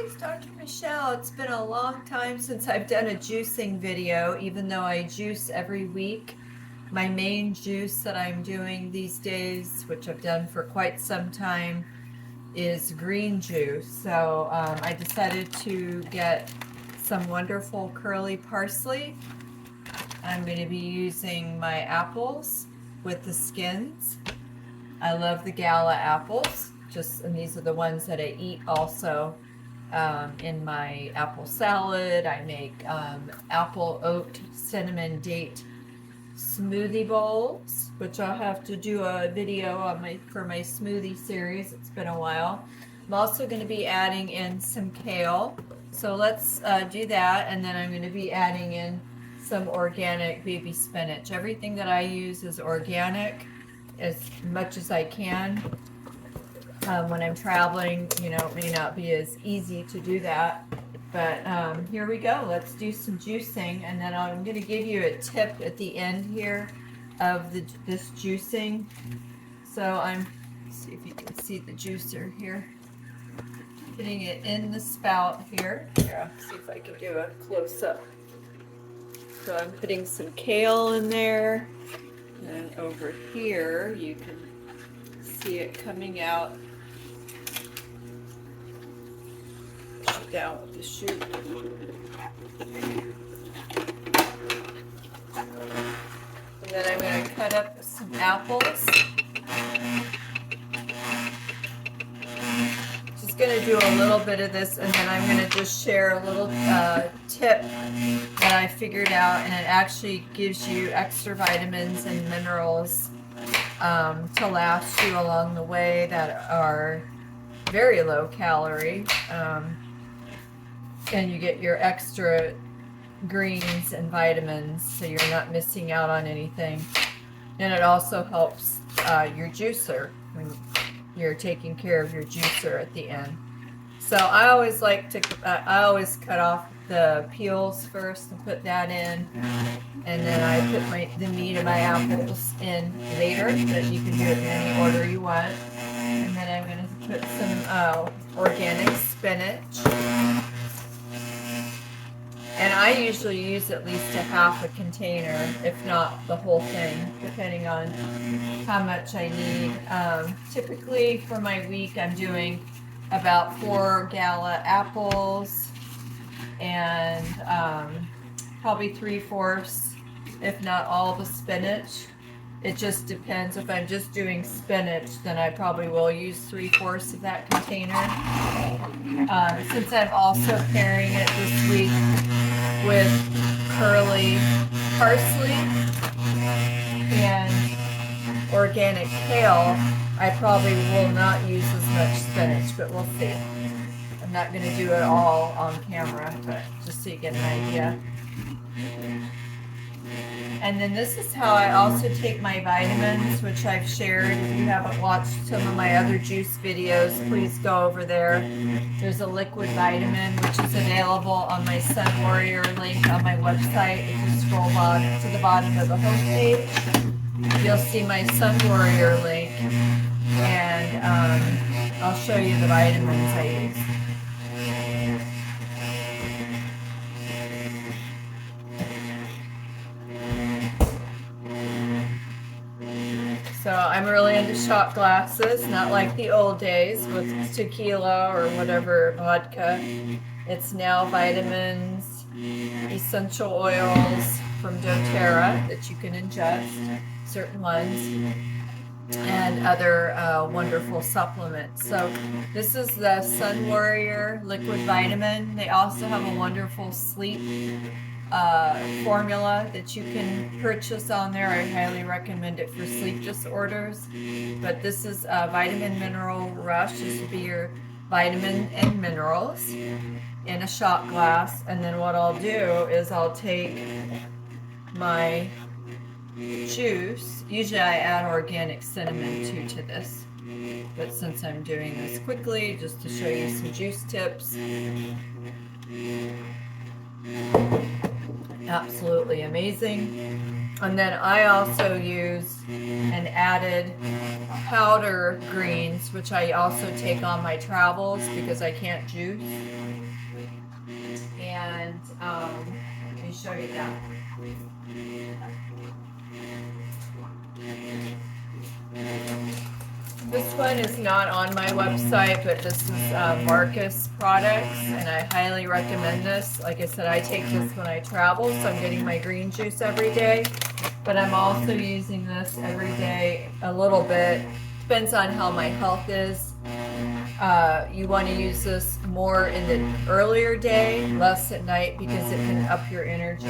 it's Dr. Michelle. It's been a long time since I've done a juicing video, even though I juice every week. My main juice that I'm doing these days, which I've done for quite some time, is green juice. So I decided to get some wonderful curly parsley. I'm going to be using my apples with the skins. I love the Gala apples, and these are the ones that I eat also in my apple salad. I make apple, oat, cinnamon, date smoothie bowls, which I'll have to do a video on for my smoothie series. It's been a while. I'm also going to be adding in some kale. So let's do that, and then I'm going to be adding in some organic baby spinach. Everything that I use is organic as much as I can. When I'm traveling, you know, it may not be as easy to do that. But here we go. Let's do some juicing, and then I'm going to give you a tip at the end here of this juicing. So let's see if you can see the juicer here. Putting it in the spout here. Here, I'll see if I can do a close-up. So I'm putting some kale in there, and over here you can see it coming out. Down with the shoot. And then I'm going to cut up some apples. Just going to do a little bit of this, and then I'm going to just share a little tip that I figured out, and it actually gives you extra vitamins and minerals to last you along the way that are very low calorie. And you get your extra greens and vitamins, so you're not missing out on anything. And it also helps your juicer when you're taking care of your juicer at the end. So I always I always cut off the peels first and put that in, and then I put the meat of my apples in later, but you can do it in any order you want. And then I'm going to put some organic spinach. And I usually use at least a half a container, if not the whole thing, depending on how much I need. Typically for my week, I'm doing about 4 Gala apples and probably 3/4, if not all, the spinach. It just depends. If I'm just doing spinach, then I probably will use 3/4 of that container. Since I'm also pairing it this week with curly parsley and organic kale, I probably will not use as much spinach, but we'll see. I'm not going to do it all on camera, but just so you get an idea. And then this is how I also take my vitamins, which I've shared. If you haven't watched some of my other juice videos, please go over there. There's a liquid vitamin, which is available on my Sun Warrior link on my website. If you scroll on to the bottom of the homepage, you'll see my Sun Warrior link, and I'll show you the vitamins I use. So I'm really into shot glasses, not like the old days with tequila or whatever vodka. It's now vitamins, essential oils from doTERRA that you can ingest, certain ones, and other wonderful supplements. So this is the Sun Warrior liquid vitamin. They also have a wonderful sleep formula that you can purchase on there. I highly recommend it for sleep disorders. But this is Vitamin Mineral Rush. This will be your vitamin and minerals in a shot glass. And then what I'll do is I'll take my juice. Usually I add organic cinnamon too to this, but since I'm doing this quickly just to show you some juice tips, Absolutely amazing. And then I also use an added powder greens, which I also take on my travels because I can't juice. And let me show you that. This one is not on my website, but this is Marcus Products, and I highly recommend this. Like I said, I take this when I travel, so I'm getting my green juice every day, but I'm also using this every day a little bit. Depends on how my health is. You want to use this more in the earlier day, less at night, because it can up your energy.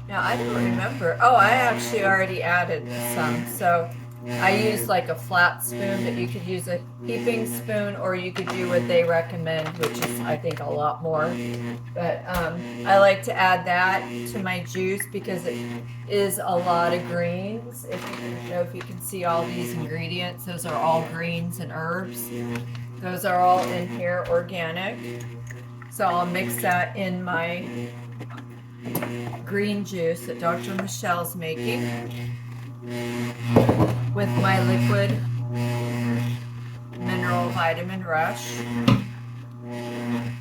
Now, I don't remember. Oh, I actually already added some. So I use like a flat spoon, but you could use a heaping spoon, or you could do what they recommend, which is, I think, a lot more. But I like to add that to my juice because it is a lot of greens. If you can see all these ingredients, those are all greens and herbs. Those are all in here organic. So I'll mix that in my green juice that Dr. Michelle's making with my liquid mineral vitamin rush.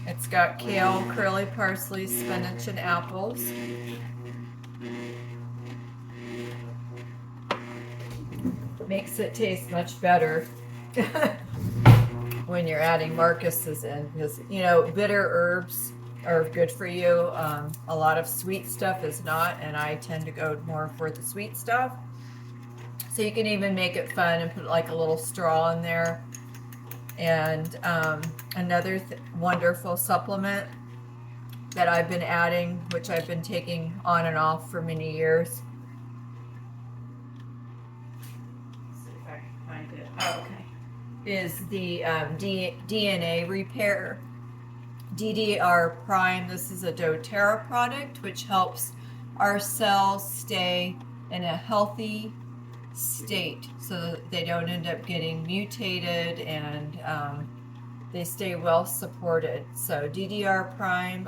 It's got kale, curly parsley, spinach, and apples. Makes it taste much better when you're adding Marcus's in, because bitter herbs are good for you. A lot of sweet stuff is not, and I tend to go more for the sweet stuff. So you can even make it fun and put like a little straw in there. And another wonderful supplement that I've been adding, which I've been taking on and off for many years. Let's see if I can find it. Oh, okay. Is the DNA repair. DDR Prime. This is a doTERRA product which helps our cells stay in a healthy state so that they don't end up getting mutated, and they stay well supported. So DDR Prime,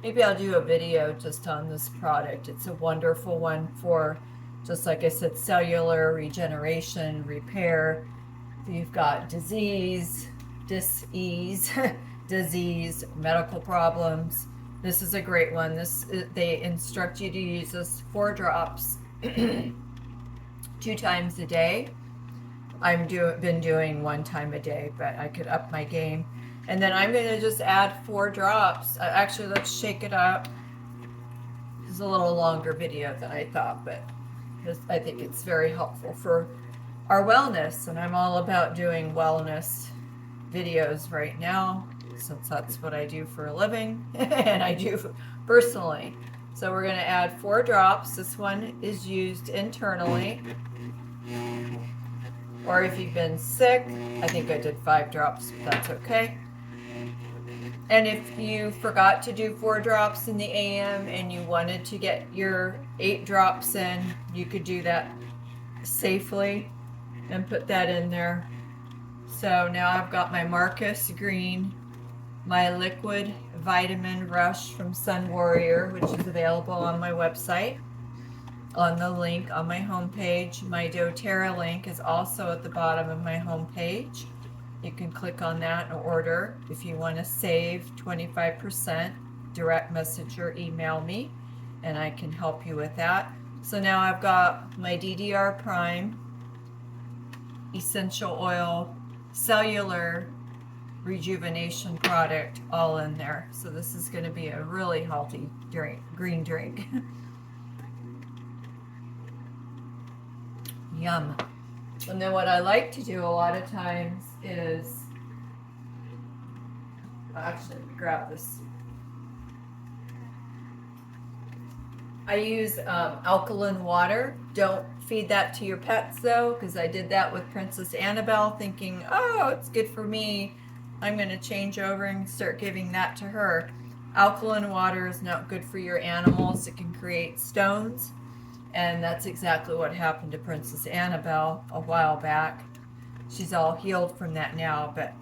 maybe I'll do a video just on this product. It's a wonderful one for, just like I said, cellular regeneration, repair. If you've got disease, medical problems, this is a great one. They instruct you to use this 4 drops 2 times a day. I've been doing 1 time a day, but I could up my game. And then I'm going to just add 4 drops. Actually, let's shake it up. This is a little longer video than I thought, but I think it's very helpful for our wellness, and I'm all about doing wellness videos right now, since that's what I do for a living and I do personally. So we're going to add 4 drops. This one is used internally, or if you've been sick, I think I did 5 drops, but that's okay. And if you forgot to do 4 drops in the AM and you wanted to get your 8 drops in, you could do that safely and put that in there. So now I've got my Marcus Green, my liquid vitamin rush from Sun Warrior, which is available on my website, on the link on my homepage. My doTERRA link is also at the bottom of my homepage. You can click on that and order. If you want to save 25%, direct message or email me, and I can help you with that. So now I've got my DDR Prime essential oil cellular rejuvenation product all in there. So this is going to be a really healthy green drink. Yum. And then what I like to do a lot of times is, actually, let me grab this. I use alkaline water. Don't feed that to your pets though, because I did that with Princess Annabelle, thinking, oh, it's good for me. I'm going to change over and start giving that to her. Alkaline water is not good for your animals. It can create stones. And that's exactly what happened to Princess Annabelle a while back. She's all healed from that now, but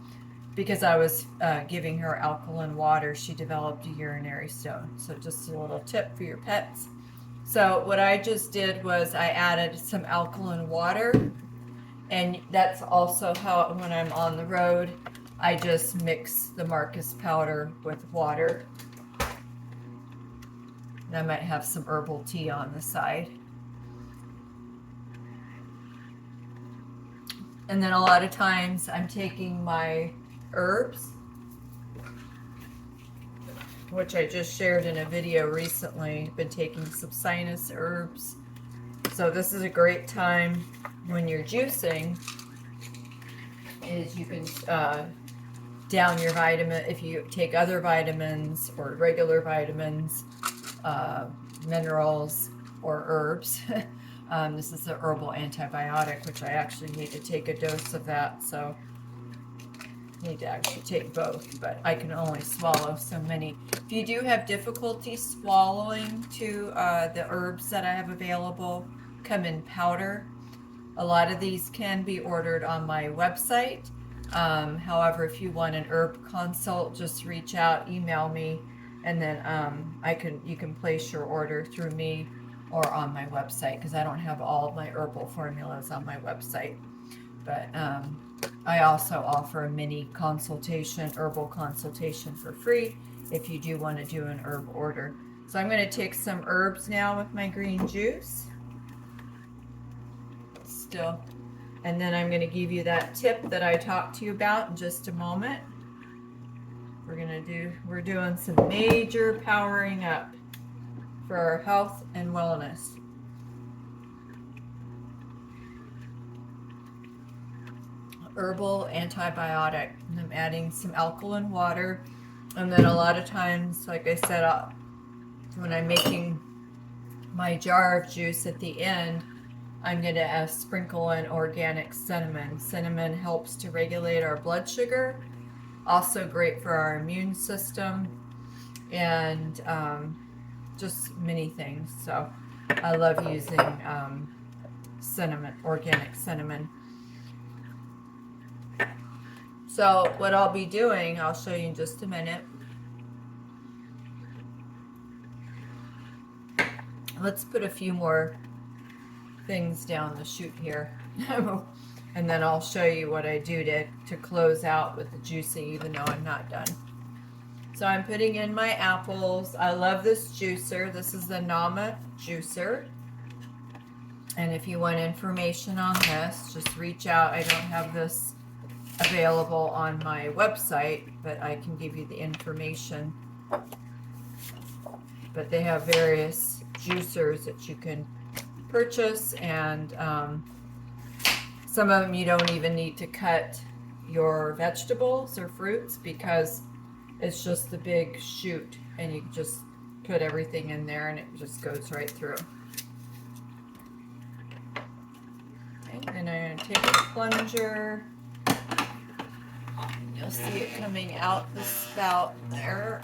because I was giving her alkaline water, she developed a urinary stone. So just a little tip for your pets. So what I just did was I added some alkaline water, and that's also how when I'm on the road, I just mix the Marcus powder with water. And I might have some herbal tea on the side. And then a lot of times I'm taking my herbs, which I just shared in a video recently. I've been taking some sinus herbs. So this is a great time when you're juicing, is you can down your vitamin, if you take other vitamins or regular vitamins, minerals, or herbs. This is a herbal antibiotic, which I actually need to take a dose of that, so I need to actually take both, but I can only swallow so many. If you do have difficulty swallowing to the herbs that I have available, come in powder. A lot of these can be ordered on my website. However, if you want an herb consult, just reach out, email me, and then you can place your order through me or on my website, because I don't have all of my herbal formulas on my website. But I also offer a mini consultation, herbal consultation, for free if you do want to do an herb order. So I'm going to take some herbs now with my green juice. Still. And then I'm going to give you that tip that I talked to you about in just a moment. We're doing some major powering up for our health and wellness. Herbal antibiotic. And I'm adding some alkaline water. And then a lot of times, like I said, when I'm making my jar of juice at the end, I'm going to sprinkle in organic cinnamon. Cinnamon helps to regulate our blood sugar. Also great for our immune system, and just many things. So I love using cinnamon, organic cinnamon. So what I'll be doing, I'll show you in just a minute. Let's put a few more things down the chute here. And then I'll show you what I do to close out with the juicing, even though I'm not done. So I'm putting in my apples. I love this juicer. This is the Nama juicer. And if you want information on this, just reach out. I don't have this available on my website, but I can give you the information. But they have various juicers that you can purchase, and some of them you don't even need to cut your vegetables or fruits, because it's just the big chute, and you just put everything in there and it just goes right through. Okay, then I'm going to take a plunger. You'll see it coming out the spout there.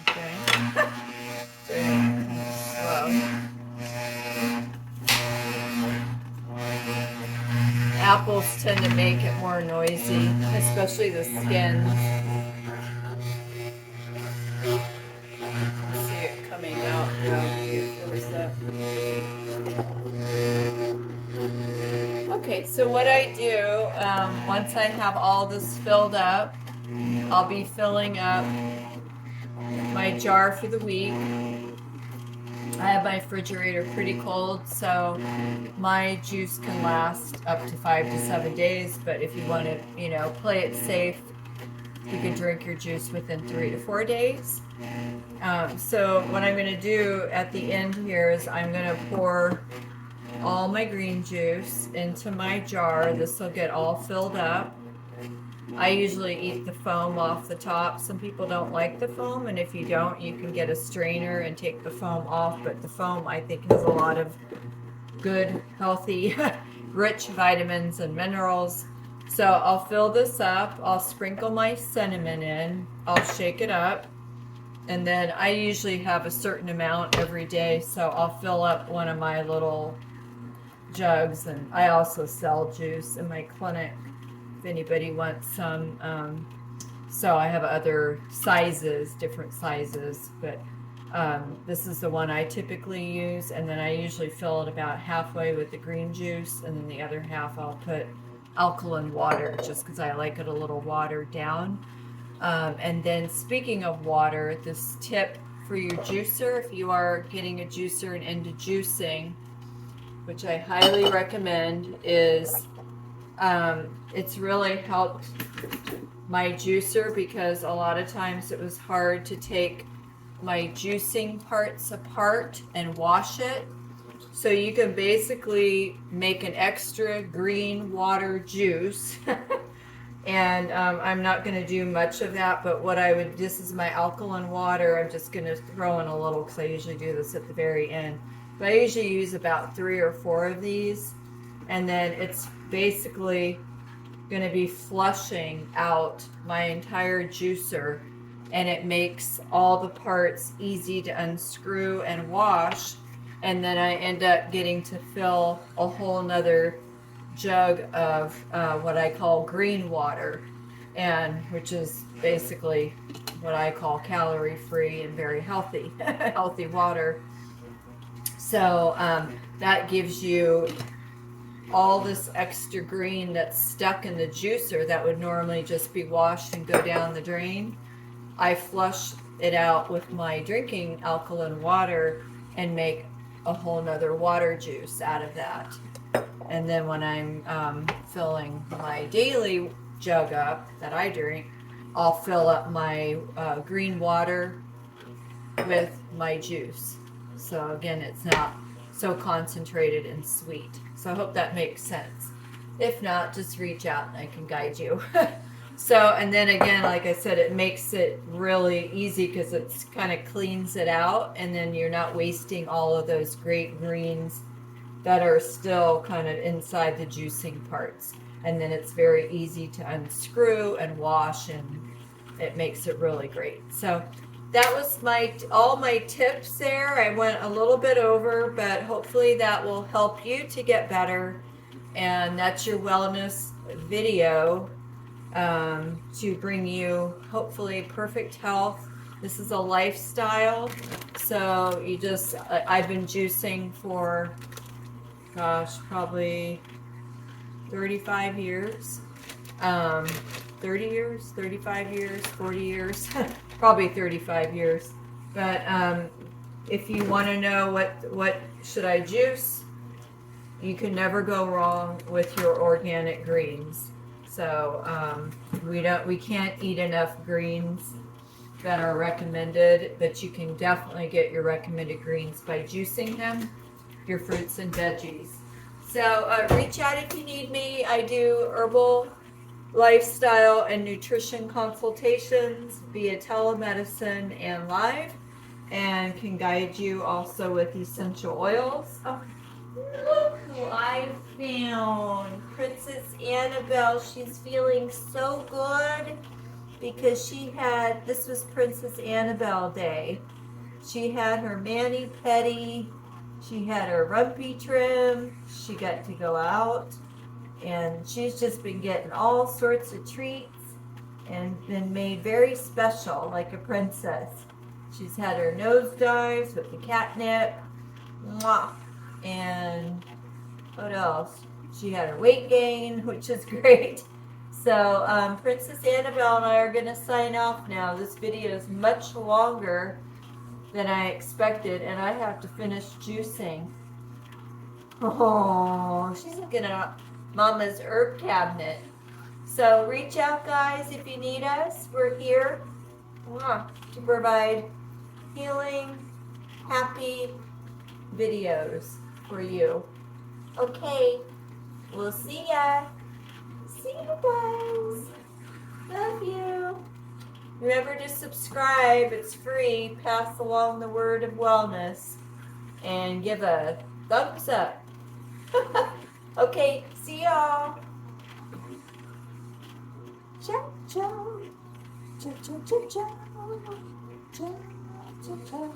Okay. Very slow. Apples tend to make it more noisy, especially the skins. See it coming out now. Okay, so what I do, once I have all this filled up, I'll be filling up my jar for the week. I have my refrigerator pretty cold, so my juice can last up to 5 to 7 days. But if you want to, play it safe, you can drink your juice within 3 to 4 days. So what I'm going to do at the end here is I'm going to pour all my green juice into my jar. This will get all filled up. I usually eat the foam off the top. Some people don't like the foam, and if you don't, you can get a strainer and take the foam off. But the foam, I think, has a lot of good, healthy, rich vitamins and minerals. So I'll fill this up. I'll sprinkle my cinnamon in. I'll shake it up. And then I usually have a certain amount every day, so I'll fill up one of my little jugs, and I also sell juice in my clinic if anybody wants some. So I have other sizes, different sizes, but this is the one I typically use, and then I usually fill it about halfway with the green juice, and then the other half I'll put alkaline water, just because I like it a little watered down. And then speaking of water, this tip for your juicer, if you are getting a juicer and into juicing, which I highly recommend, is it's really helped my juicer, because a lot of times it was hard to take my juicing parts apart and wash it. So you can basically make an extra green water juice. And I'm not going to do much of that, but what I would, this is my alkaline water. I'm just going to throw in a little, because I usually do this at the very end. But I usually use about 3 or 4 of these. And then it's basically going to be flushing out my entire juicer. And it makes all the parts easy to unscrew and wash. And then I end up getting to fill a whole nother jug of what I call green water, and which is basically what I call calorie free and very healthy healthy water. So that gives you all this extra green that's stuck in the juicer that would normally just be washed and go down the drain. I flush it out with my drinking alkaline water and make a whole nother water juice out of that. And then when I'm filling my daily jug up that I drink, I'll fill up my green water with my juice. So again, it's not so concentrated and sweet. So I hope that makes sense. If not, just reach out and I can guide you. So, and then again, like I said, it makes it really easy because it's kind of cleans it out, and then you're not wasting all of those great greens that are still kind of inside the juicing parts. And then it's very easy to unscrew and wash, and it makes it really great. So that was all my tips there. I went a little bit over, but hopefully that will help you to get better. And that's your wellness video, to bring you hopefully perfect health. This is a lifestyle. So I've been juicing for, gosh, probably 35 years. 30 years, 35 years, 40 years, probably 35 years. But if you want to know what should I juice, you can never go wrong with your organic greens. So we can't eat enough greens that are recommended, but you can definitely get your recommended greens by juicing them, your fruits and veggies. So reach out if you need me. I do herbal, lifestyle, and nutrition consultations via telemedicine and live, and can guide you also with essential oils. Oh, look who I found. Princess Annabelle. She's feeling so good because this was Princess Annabelle Day. She had her mani-pedi. She had her rumpy trim. She got to go out. And she's just been getting all sorts of treats and been made very special, like a princess. She's had her nosedives with the catnip. Mwah. And what else? She had her weight gain, which is great. So Princess Annabelle and I are going to sign off now. This video is much longer than I expected, and I have to finish juicing. Oh, she's looking at Mama's herb cabinet. So reach out, guys, if you need us. We're here to provide healing, happy videos for you. Okay, we'll see ya. See you guys. Love you. Remember to subscribe. It's free. Pass along the word of wellness and give a thumbs up. Okay, see y'all. Ciao, ciao. Ciao, ciao, ciao, ciao. Ciao, ciao, ciao.